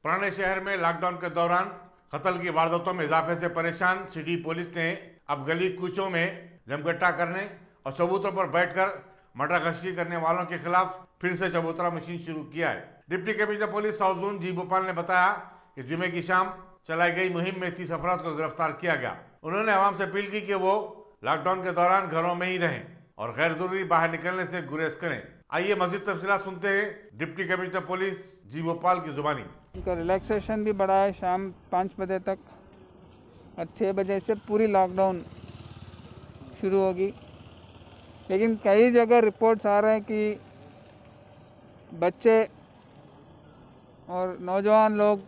पुराने शहर में लॉकडाउन के दौरान कत्ल की वारदातों में इजाफे से परेशान सिटी पुलिस ने अब गली कूचों में जमघटा करने और चबूतरों पर बैठकर मटागश्ती करने वालों के खिलाफ फिर से चबूतरा मशीन शुरू किया है। Deputy commissioner police south zone ji Bhopal ने बताया कि जुमे की शाम चलाई गई मुहिम में 30 अफराद को गिरफ्तार किया गया। उन्होंने आवाम से अपील की कि वो लॉकडाउन के दौरान घरों में ही रहें और गैर जरूरी बाहर निकलने से गुरेज करें। आइए मजीद तफसीलात सुनते हैं डिप्टी कमिश्नर पुलिस जी भोपाल की जुबानी। उनका रिलैक्सेशन भी बढ़ा है शाम 5 बजे तक और 6 बजे से पूरी लॉकडाउन शुरू होगी। लेकिन कई जगह रिपोर्ट्स आ रहे हैं कि बच्चे और नौजवान लोग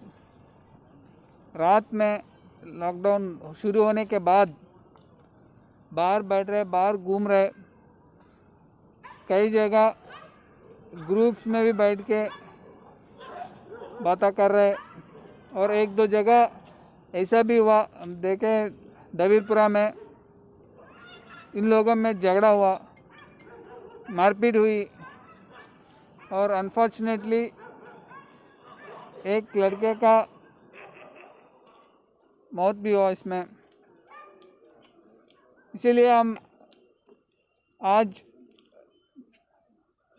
रात में लॉकडाउन शुरू होने के बाद बाहर बैठ रहे, बाहर घूम रहे, कई जगह ग्रुप्स में भी बैठ के बातें कर रहे और एक दो जगह ऐसा भी हुआ, हम देखे दबीरपुरा में इन लोगों में झगड़ा हुआ, मारपीट हुई और अनफॉर्चुनेटली एक लड़के का मौत भी हुआ इसमें। इसीलिए हम आज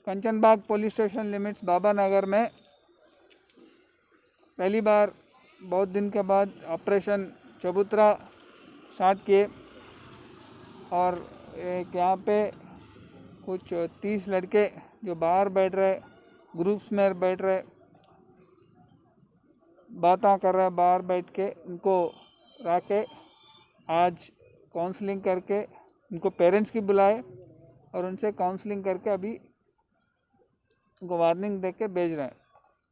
Kanchanbagh police station limits Baba Nagar में पहली बार बहुत दिन के बाद ऑपरेशन चबूतरा स्टार्ट किए और एक यहाँ पे कुछ 30 लड़के जो बाहर बैठ रहे, ग्रुप्स में बैठ रहे, बातें कर रहे, बाहर बैठ के उनको रखे आज काउंसलिंग करके उनको पेरेंट्स की बुलाए और उनसे काउंसलिंग करके अभी उनको वार्निंग दे के भेज रहे हैं।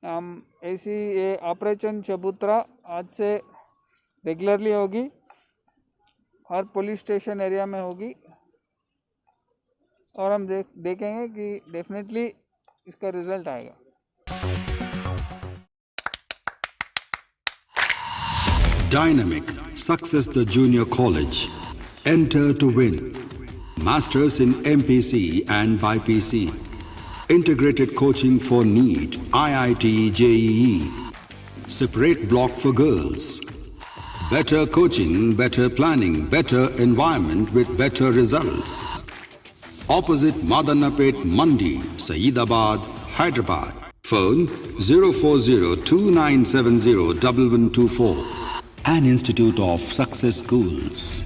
हम ऐसी ये ऑपरेशन चबूतरा आज से रेगुलरली होगी, हर पुलिस स्टेशन एरिया में होगी और हम देखेंगे कि डेफिनेटली इसका रिजल्ट आएगा। Dynamic Success the Junior College. Enter to win. Masters in MPC and BPC. Integrated coaching for NEET, IIT, JEE. Separate block for girls. Better coaching, better planning, better environment with better results. Opposite Madanapet Mandi, Saeedabad, Hyderabad. Phone 04029701124. An Institute of Success Schools.